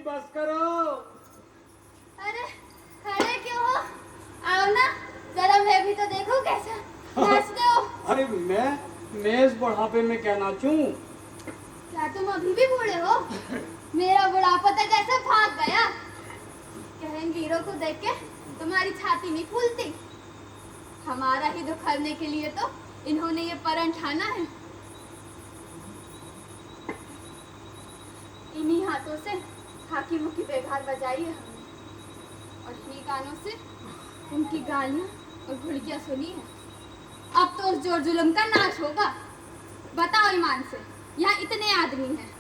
बस करो। अरे खड़े क्यों हो? आओ ना, जरा मैं भी तो देखूं कैसा नाचते हो। अरे मैं इस बुढ़ापे में क्या नाचूं? क्या तुम अभी भी बूढ़े हो? मेरा बुढ़ापा तो जैसे भाग गया। कहें हीरो को देख के तुम्हारी छाती नहीं फूलती। हमारा ही दुख हरने के लिए तो इन्होंने ये प्रण ठाना है। इन्हीं हाथों से हाकी मुकी बेगार बजाई है हमने, और इन्हीं कानों से उनकी गालियां और घुड़कियां सुनी है। अब तो उस जोर जुल्म का नाश होगा। बताओ ईमान से, यहाँ इतने आदमी हैं,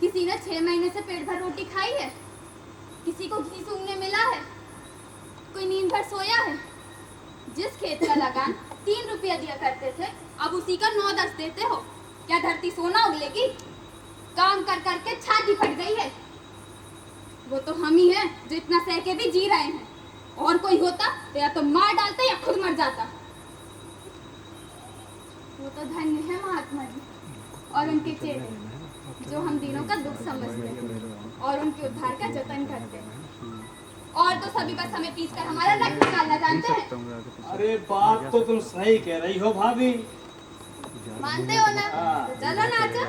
किसी ने 6 महीने से पेट भर रोटी खाई है? किसी को घी सूंघने मिला है? कोई नींद भर सोया है? जिस खेत का लगान 3 रुपया दिया करते थे, अब उसी का 9-10 देते हो। क्या धरती सोना उगलेगी? काम कर करके छाती फट गई है। वो तो हम ही हैं जो इतना सह के भी जी रहे हैं। और कोई होता तो या तो मार डालता या खुद मर जाता। वो तो धन्य है महात्मा जी और उनके चेले, जो हम दिनों का दुख समझते हैं और उनके उद्धार का जतन करते हैं। और तो सभी बस हमें पीस कर हमारा रक्त निकालना जानते हैं। अरे बात तो तुम सही कह रही हो भाभी। मानते हो ना? तो चलो नाचो।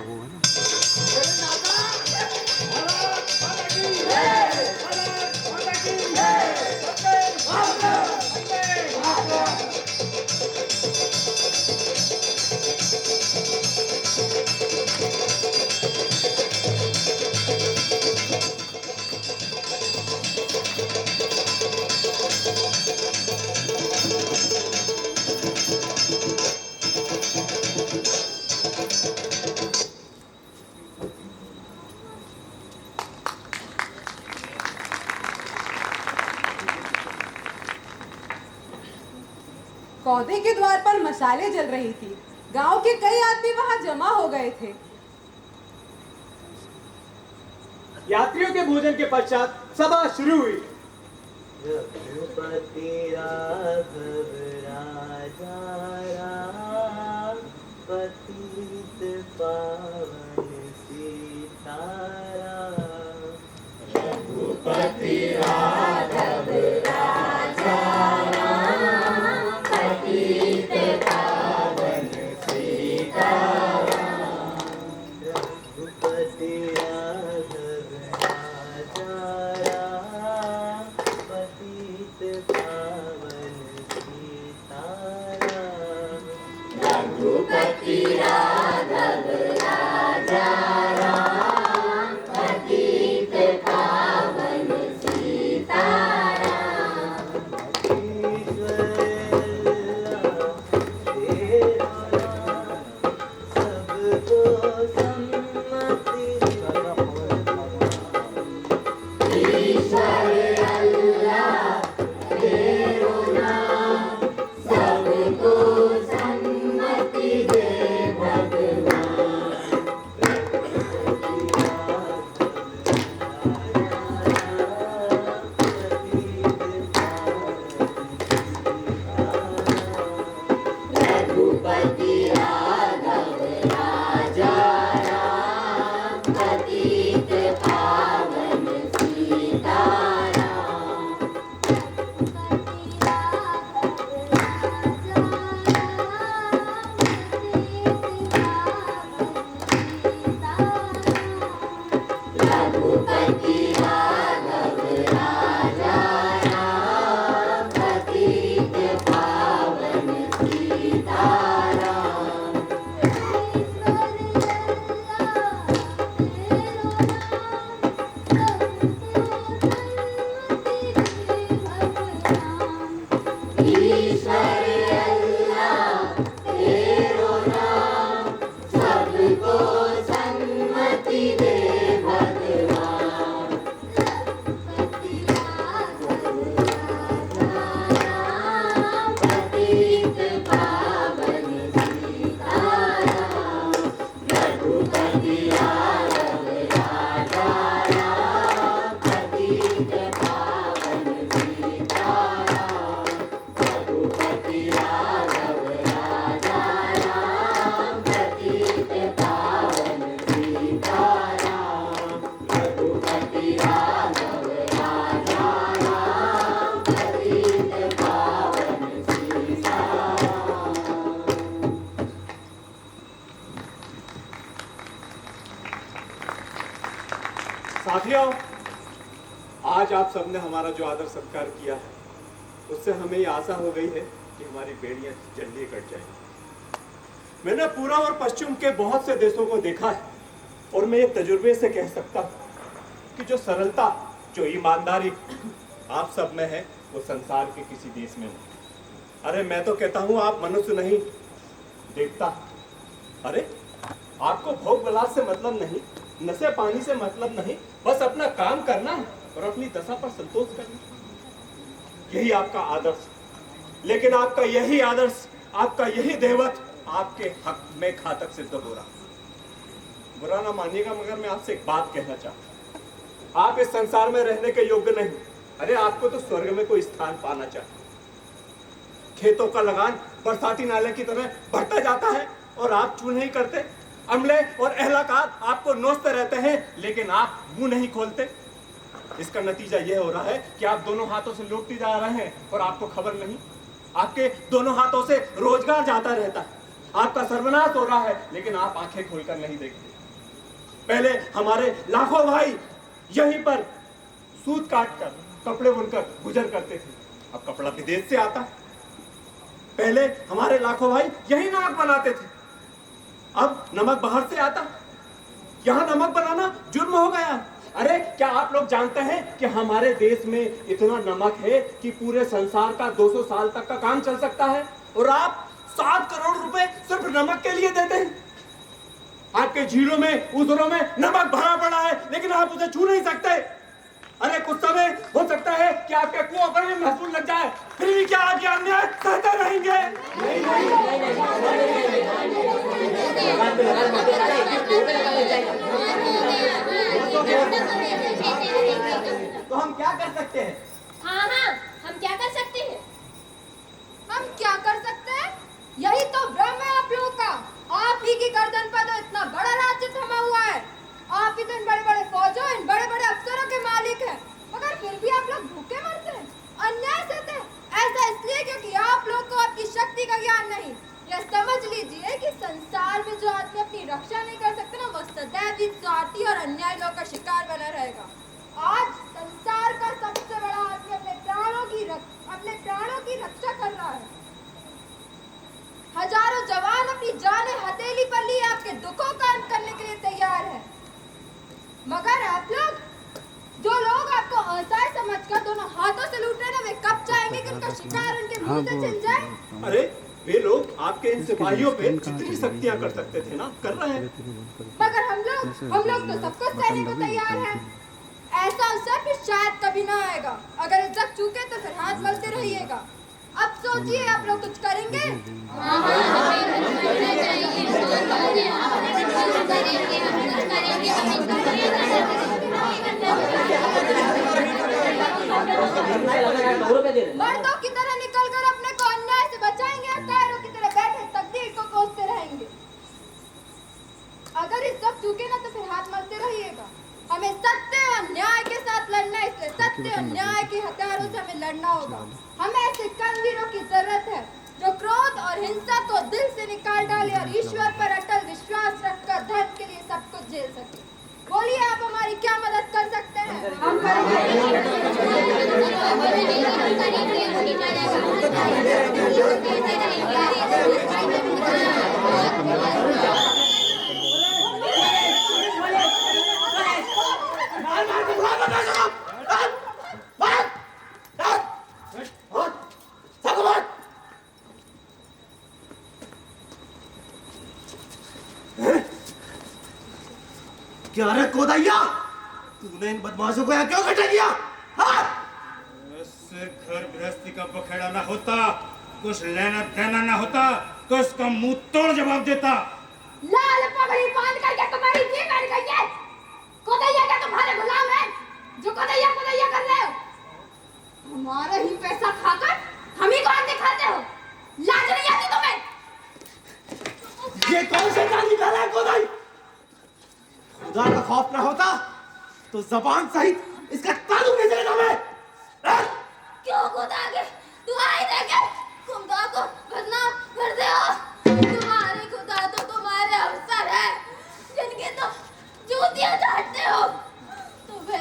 पौधे के द्वार पर मशालें जल रही थी। गांव के कई आदमी वहां जमा हो गए थे। यात्रियों के भोजन के पश्चात सभा शुरू हुई। रघुपति राघव राजा राम, पतित पावन सीताराम। रघुपति राघव राजा राम, पतित पावन सीताराम। रघुपति राघव राजा राम, पतित पावन सीताराम। रघुपति राघव राजा साथियों, आज आप सबने हमारा जो आदर सत्कार किया है, उससे हमें ये आशा हो गई है कि हमारी बेड़ियां जल्दी कट जाएंगी। मैंने पूर्व और पश्चिम के बहुत से देशों को देखा है और मैं ये तजुर्बे से कह सकता हूँ कि जो सरलता, जो ईमानदारी आप सब में है, वो संसार के किसी देश में नहीं। अरे मैं तो कहता हूँ आप मनुष्य नहीं, देखता। अरे आपको भोग विलास से मतलब नहीं, नशे पानी से मतलब नहीं, बस अपना काम करना है और अपनी दशा पर संतोष करना, यही आपका आदर्श। लेकिन आपका यही आदर्श, आपका यही देवत आपके हक में घातक सिद्ध हो रहा। बुरा ना मानिएगा, मगर मैं आपसे एक बात कहना चाहता हूं। आप इस संसार में रहने के योग्य नहीं। अरे आपको तो स्वर्ग में कोई स्थान पाना चाहिए। खेतों का लगान बरसाती नाले की तरह बढ़ता जाता है और आप चू नहीं करते। अमले और अहलाकार आपको नोचते रहते हैं, लेकिन आप मुंह नहीं खोलते। इसका नतीजा यह हो रहा है कि आप दोनों हाथों से लूटते जा रहे हैं और आपको खबर नहीं। आपके दोनों हाथों से रोजगार जाता रहता है, आपका सर्वनाश हो रहा है, लेकिन आप आंखें खोलकर नहीं देखते। पहले हमारे लाखों भाई यहीं पर सूत काटकर, कपड़े बुनकर गुजर करते थे, अब कपड़ा विदेश से आता है। पहले हमारे लाखों भाई यही नमक बनाते थे, अब नमक बाहर से आता। यहां नमक बनाना जुर्म हो गया। अरे क्या आप लोग जानते हैं कि हमारे देश में इतना नमक है कि पूरे संसार का 200 साल तक का काम चल सकता है, और आप 7 करोड़ रुपए सिर्फ नमक के लिए देते हैं। आपके झीलों में, उजरों में नमक भरा पड़ा है, लेकिन आप उसे छू नहीं सकते। अरे कुछ समय हो सकता है कि आपके कुओं पर भी महसूल लग जाए, फिर भी क्या आप ये अन्याय सहते रहेंगे? तो हम क्या कर सकते हैं? हाँ, हम क्या कर सकते हैं? हम क्या कर सकते हैं? यही तो भ्रम है आप लोगों का। आप ही की गर्दन पर तो इतना बड़ा राज्य थमा हुआ है। आप ही तो इन बड़े बड़े फौजों, इन बड़े बड़े अफसरों के मालिक हैं, मगर फिर भी आप लोग भूखे मरते हैं, अन्याय सहते हैं। ऐसा इसलिए क्योंकि आप लोग को आपकी शक्ति का ज्ञान नहीं। यह समझ लीजिए कि संसार में जो आदमी अपनी रक्षा नहीं कर सकता ना, वो सदैव ही स्वार्थी और अन्याय लोगों का शिकार बना रहेगा। आज संसार का सबसे बड़ा आदमी अपने प्राणों की रक्षा कर रहा है। हजारों जवान अपनी जाने हथेली पर लिए आपके दुखों का अंत करने के लिए तैयार है, मगर आप लोग, जो लोग आपको असहाय समझकर दोनों हाथों से लूट रहे हैं, वे कब चाहेंगे कि उनका शिकार उनके मुंह से छिन जाए? अरे वे लोग आपके इन सिपाहियों पे जितनी शक्तियां कर सकते थे ना, कर रहे हैं। मगर हम लोग तो सब कुछ सहने को तैयार हैं। ऐसा अवसर फिर शायद कभी ना आएगा। अगर इज्जत चूके तो फिर हाथ मलते रहिएगा। अब सोचिए, आप लोग कुछ करेंगे? मर्दों की तरह निकलकर अपने को अन्याय से बचाएंगे, या कायरों की तरह बैठे तकदीर को कोसते रहेंगे? अगर इस सब चूके ना तो फिर हाथ मलते रहिएगा। हमें सत्य और न्याय के साथ लड़ना है, इसलिए सत्य और न्याय के हथियारों से हमें लड़ना होगा। हमें ऐसे कर्मवीरों की जरूरत है जो क्रोध और हिंसा को दिल से निकाल डाले और ईश्वर पर अटल विश्वास रखकर धर्म के लिए सब कुछ झेल सके। बोलिए, आप हमारी क्या मदद कर सकते हैं? हम क्या रे कोदैया, तूने इन बदमाशों को यहाँ क्यों इकट्ठा किया? इससे घर गृहस्थी का बखेड़ा ना होता, कुछ लेना देना ना होता, तो इसका मुंह तोड़ जवाब देता। लाल पगड़ी बांध करके तुम्हारी जी बैठ गई है। कोदैया क्या तुम्हारे गुलाम है जो कोदैया कर रहे हो? हमारा ही पैसा खाकर हम ही को आग दिखाते हो। लाज नहीं आती तुम्हें? ये कौन सा गाली निकाला है कोदाई? खुदा का खौफ ना होता तो जबान सहित इसका तालुक नहीं चलेगा मैं। क्यों खुदा के तुम्हारी देखे खुदा को बदनाम करते हो? तुम्हारे खुदा तो तुम्हारे अफसर है जिनकी तो जूतियां झाड़ते हो। तुम्हें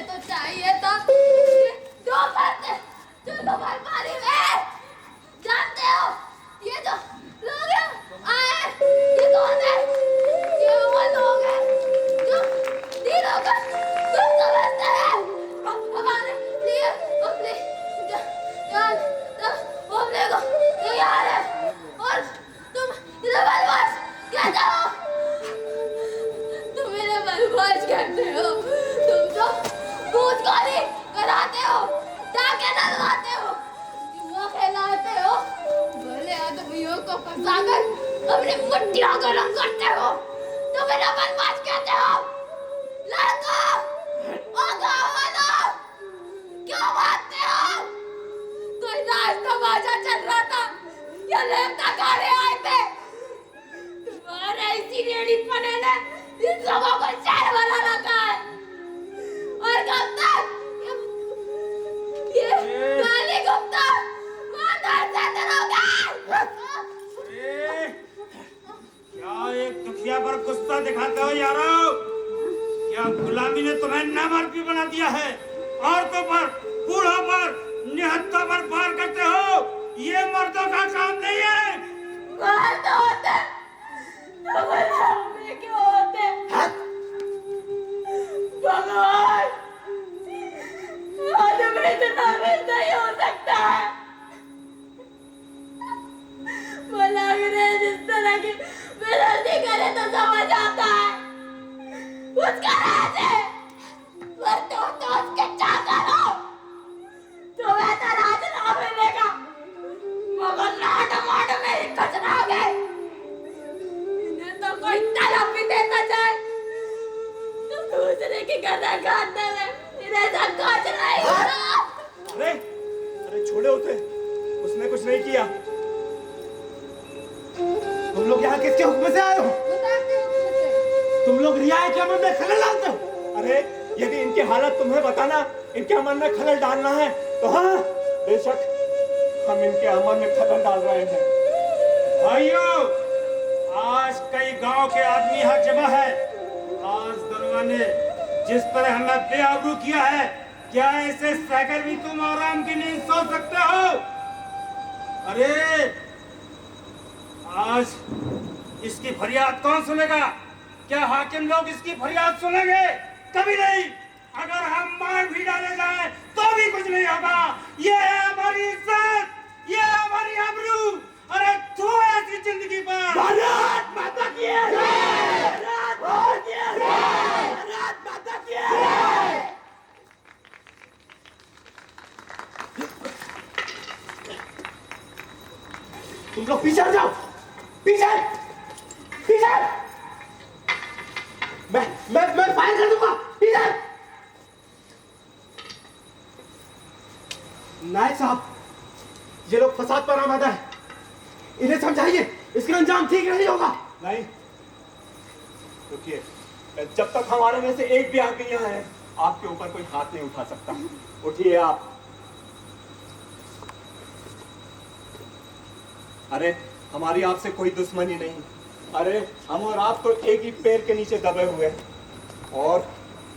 मिट्टियों को रंग करते हो तो मेरा बनवास कहते हो। लड़को ओ गाँव वालों, क्यों मारते हो? कोई राज तमाशा चल रहा था या लेवता गाने आए थे? तुम्हारे इसी रेडी पने ने इन लोगों को शहर वाला रखा है। और कब तक ये काली गुप्ता माधर से डरोगे? क्या एक दुखिया पर गुस्सा दिखाते हो यारो? क्या गुलामी ने तुम्हें नामर्दी बना दिया है? औरतों पर, बूढ़ों पर, निहत्तों पर वार करते हो? ये मर्दों का काम नहीं है। मर्द होते तो गुलामी क्यों होते? भगवान, आदमी इतना भी नहीं हो सकता है। भला अंग्रेज इस तरह की विरोधी करे तो समझ आता है उसका राज है, पर तुम तो उसके चाकर हो। तुम्हें तो राज ना मिलेगा मगर लाड माड में ही कचराओगे। इन्हें तो कोई तलब भी देता जाए तो दूसरे की गदा काटने में इन्हें सब कुछ नहीं होता। अरे अरे छोड़े उसे, उसने कुछ नहीं किया। तुम लोग यहाँ किसके हुक्म से आए हो? तुम लोग रियायत के अमल में खलल डालते हो। अरे यदि इनकी हालत तुम्हें बताना, इनके अमल में खलल डालना है तो हाँ, बेशक हम इनके अमल में खलल डाल रहे हैं। भाइयों, आज कई गांव के आदमी यहाँ जमा है। आज दरोगा ने जिस तरह हमें बेआबरू किया है, क्या ऐसे सहकर भी तुम आराम की नींद सो सकते हो? अरे आज इसकी फरियाद कौन सुनेगा? क्या हाकिम लोग इसकी फरियाद सुनेंगे? कभी नहीं। अगर हम मार भी डाले जाए तो भी कुछ नहीं होगा। ये है हमारी इज्जत, ये है हमारी आबरू। अरे तू ऐसी जिंदगी पर भारत माता की जय! भारत माता की जय! भारत माता की जय! तुम लोग पीछे हट जाओ, पीछे पीछे। मैं फायर कर दूंगा। पीछे। नायक साहब, ये लोग फसाद पर आमादा है, इन्हें समझाइए, इसका अंजाम ठीक नहीं होगा। नहीं, रुकिए, जब तक हमारे में से एक भी आदमी यहाँ है, आपके ऊपर कोई हाथ नहीं उठा सकता। उठिए आप। अरे हमारी आपसे कोई दुश्मनी नहीं। अरे हम और आप तो एक ही पैर के नीचे दबे हुए हैं। और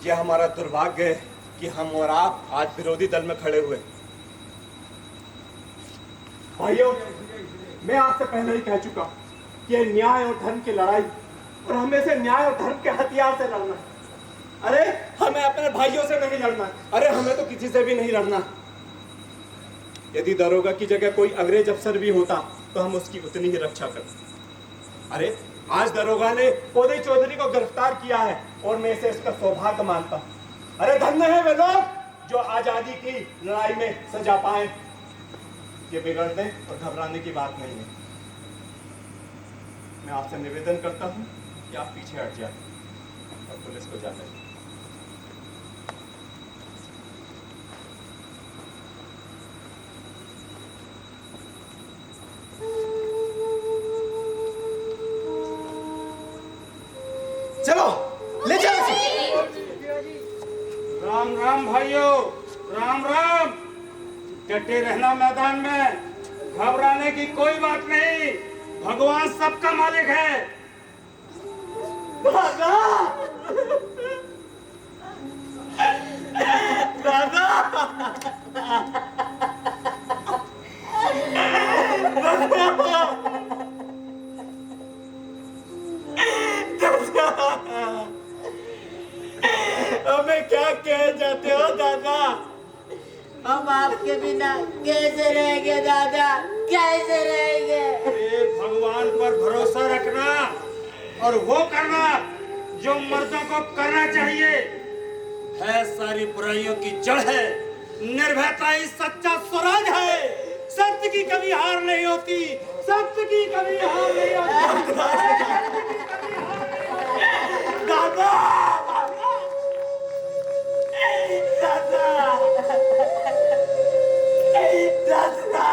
ये हमारा दुर्भाग्य है कि हम और आप आज विरोधी दल में खड़े हुए। भाइयों, मैं आपसे पहले ही कह चुका कि ये न्याय और धर्म की लड़ाई, और हमें से न्याय और धर्म के हथियार से लड़ना। अरे हमें अपने भाइयों से नहीं लड़ना, अरे हमें तो किसी से भी नहीं लड़ना। यदि दरोगा की जगह कोई अंग्रेज अफसर भी होता तो हम उसकी उतनी ही रक्षा करते। अरे आज दरोगा ने उदय चौधरी को गिरफ्तार किया है और मैं इसे इसका सौभाग्य मानता हूं। अरे धन्य है वे लोग जो आजादी की लड़ाई में सजा पाए। ये बिगड़ने और घबराने की बात नहीं है। मैं आपसे निवेदन करता हूं कि आप पीछे हट जाए और पुलिस को जाने दें। चलो ले चलो इसे। राम राम भाइयों, राम राम। डटे रहना मैदान में, घबराने की कोई बात नहीं। भगवान सबका मालिक है। दादा, दादा, हमें क्या कह जाते हो दादा? हम आपके बिना कैसे रहेंगे दादा, कैसे रहेंगे? अरे भगवान पर भरोसा रखना और वो करना जो मर्दों को करना चाहिए। है सारी बुराइयों की जड़ है, निर्भयता ही सच्चा स्वराज है। सत्य की कभी हार नहीं होती, सत्य की कभी हार नहीं होती। दादा दादा दादा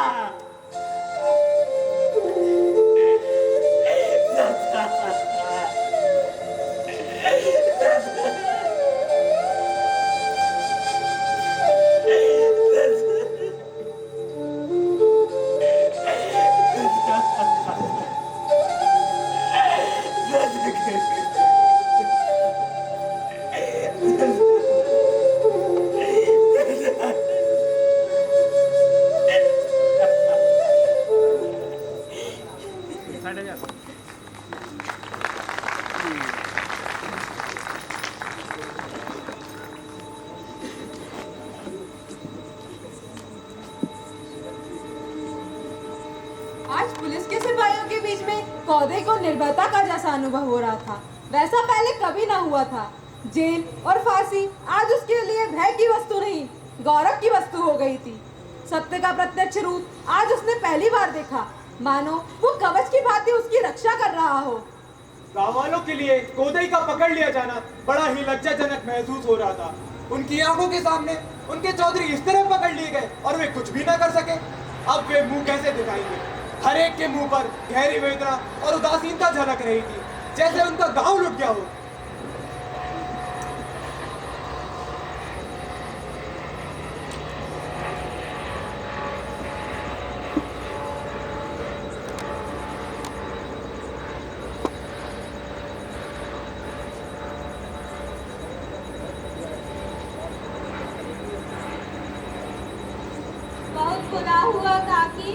आज पुलिस के सिपाहियों के बीच में पौधे को निर्भयता का जैसा अनुभव हो रहा था, वैसा पहले कभी ना हुआ था। जेल और फांसी आज उसके लिए भय की वस्तु नहीं, गौरव की वस्तु हो गई थी। सत्य का प्रत्यक्ष रूप आज उसने पहली बार देखा, मानो वो कवच की भांति उसकी रक्षा कर रहा हो। गाँव वालों के लिए कोदई का पकड़ लिया जाना बड़ा ही लज्जाजनक महसूस हो रहा था। उनकी आंखों के सामने उनके चौधरी इस तरह पकड़ लिए गए और वे कुछ भी ना कर सके। अब वे मुंह कैसे दिखाएंगे? हर एक के मुंह पर गहरी वेदना और उदासीनता झलक रही थी, जैसे उनका गांव लुट गया हो। बहुत बुरा हुआ काकी,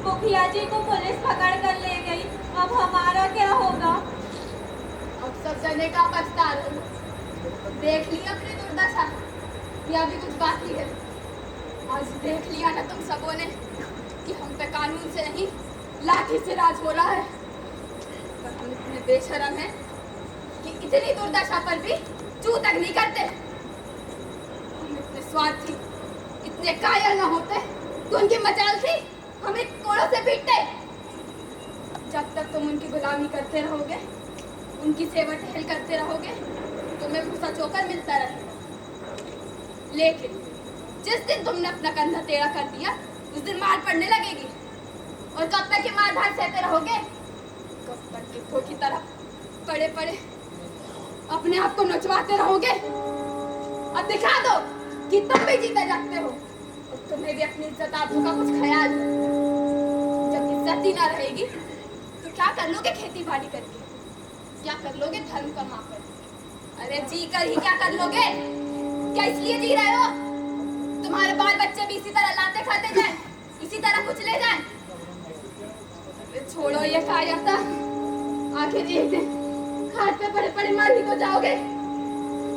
मुखिया जी को पुलिस पकड़ कर ले गई। अब हमारा क्या होगा? अब सब जने का पछता रहे। देख लिया अपनी दुर्दशा, या भी कुछ बाकी है? आज देख लिया ना तुम सबों ने कि हम पे कानून से नहीं लाठी से राज हो रहा है। पर हम इतने बेशरम हैं कि इतनी दुर्दशा पर भी चू तक नहीं करते। हम इतने स्वार्थी, इतने कायल न होते तो उनकी मचाल थी हमें कोड़ों से पीटते। जब तक तुम उनकी गुलामी करते रहोगे, उनकी सेवा टहल करते रहोगे, तुम्हें भूसा चोकर मिलता रहेगा। लेकिन जिस दिन तुमने अपना कंधा टेढ़ा कर दिया, उस दिन मार पड़ने लगेगी। और कब तक ये मार धार सहते रहोगे? कब तक गिद्धों की तरह पड़े पड़े अपने आप को नचवाते रहोगे? अब दिखा दो कि तुम भी जीते जागते हो और तुम्हें भी अपनी इज्जत आबरू का कुछ ख्याल है। जब इज्जत ही ना रहेगी तो क्या कर लोगे खेती बाड़ी करके? क्या कर लोगे धर्म कमा कर? अरे जी कर ही क्या कर लोगे? क्या इसलिए जी रहे हो तुम्हारे बाल बच्चे भी इसी तरह लाते खाते जाएं, इसी तरह कुचले जाएं? अरे छोड़ो ये कायरता, आखिर एक दिन घाट पे पड़े पड़े मर ही तो जाओगे।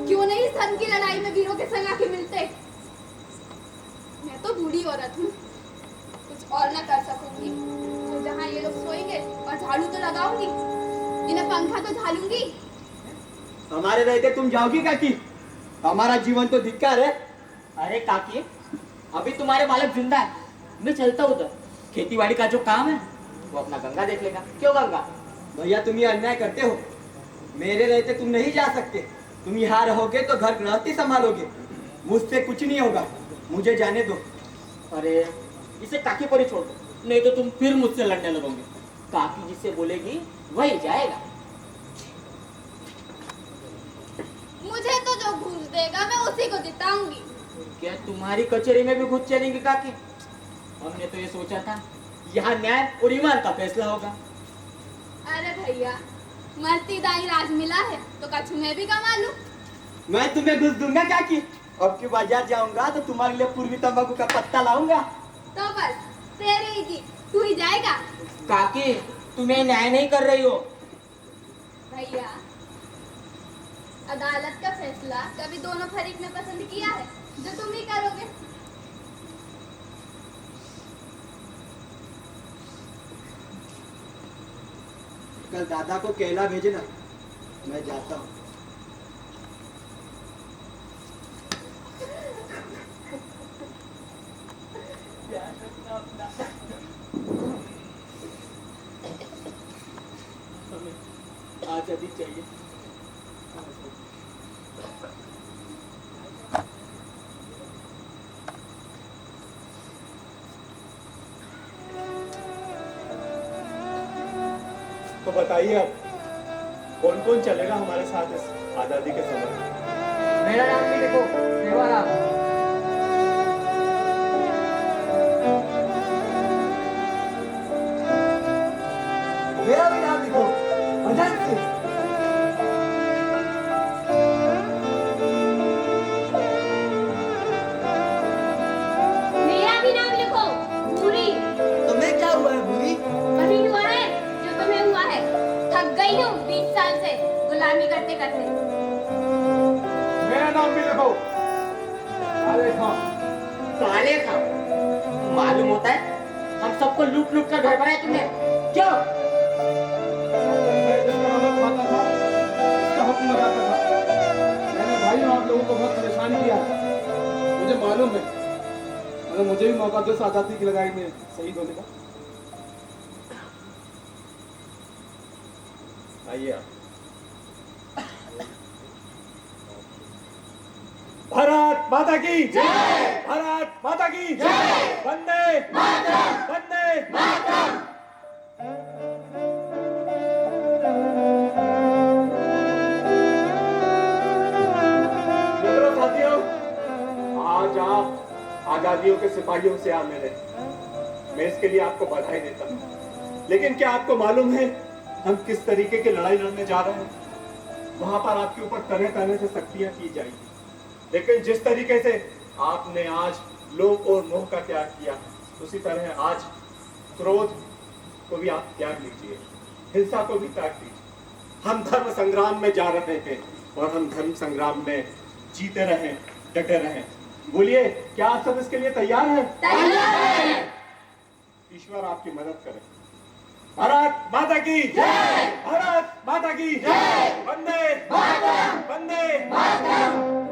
क्यों नहीं इस धर्म की लड़ाई में वीरों के संग आके मिलते? मैं तो बूढ़ी औरत हूँ, कुछ और ना कर सकूंगी तो जहाँ ये लोग सोएंगे और झाड़ू तो लगाऊंगी, इन्हें पंखा तो झालूंगी। हमारे रहते तुम जाओगी काकी? हमारा जीवन तो धिक्कार है। अरे काकी, अभी तुम्हारे बालक जिंदा है, मैं चलता हूँ उधर। खेती बाड़ी का जो काम है वो अपना गंगा देख लेगा। क्यों गंगा? भैया तुम ये अन्याय करते हो। मेरे रहते तुम नहीं जा सकते। तुम यहाँ रहोगे तो घर गृहस्थी संभालोगे, मुझसे कुछ नहीं होगा। मुझे जाने दो। अरे इसे काकी पर ही छोड़ दो, नहीं तो तुम फिर मुझसे लड़ने लगोगे। काकी जिससे बोलेगी वही जाएगा। मुझे तो जो घूस देगा मैं उसी को जिताऊंगी। क्या तुम्हारी कचहरी में भी घुस चलेंगे काकी? हमने तो ये सोचा था यहाँ न्याय और ईमान का फैसला होगा। अरे भैया, मरती दाई राज मिला है तो कछु मैं भी कमा लूं। मैं तुम्हें घुस दूंगा काकी। अब की बाजार जाऊंगा तो तुम्हारे लिए पूर्वी तंबाकू का पत्ता लाऊंगा। तो बस तेरी ही जी, तू ही जाएगा। काकी तुम्हें न्याय नहीं कर रही हो। भैया, अदालत का फैसला कभी दोनों फरीक ने पसंद किया है जो तुम ही करोगे। कल दादा को केला भेजना, मैं जाता हूँ। क्या सदी चाहिए। तो बताइए अब कौन कौन चलेगा हमारे साथ इस आजादी के समय में? मेरा नाम भी लिखो, सेवाराम। मेरा भी नाम लिखो, भजन सिंह। मेरा भी नाम लिखो, भूरी। तुम्हें क्या हुआ है भूरी? वही हुआ है जो तुम्हें हुआ है। थक गई हूँ 20 साल से गुलामी करते करते। मेरा नाम भी लिखो, काले खां। काले खां? मालूम होता है हम सबको लूट लूट कर घर बनाए तुमने, क्यों? मैं जिसका नमक खाता था, उसका हुक्म लगाता था। मैंने भाई आप लोगों को बहुत परेशान किया है। मुझे मालूम है, अगर मुझे भी मौका दो इस आजादी की लड़ाई में शहीद होने का। आइए आप। भारत माता की जय! भारत माता की जय! वंदे मातरम! वंदे मातरम! मित्रों, साथियों, आज आप आजादियों के सिपाहियों से आ मिले। मैं इसके लिए आपको बधाई देता हूँ। लेकिन क्या आपको मालूम है हम किस तरीके की लड़ाई लड़ने जा रहे हैं? वहां पर आपके ऊपर तरह तरह से सख्तियां की जाएगी, लेकिन जिस तरीके से आपने आज लोभ और मोह का त्याग किया, उसी तरह आज क्रोध को भी आप त्याग लीजिए, हिंसा को भी त्याग लीजिए। हम धर्म संग्राम में जा रहे हैं और हम धर्म संग्राम में जीते रहें, डटे रहें। बोलिए, क्या आप सब इसके लिए तैयार हैं? ईश्वर आपकी मदद करे। भारत माता की जय! भारत माता की जय! वंदे मातरम! वंदे मातरम!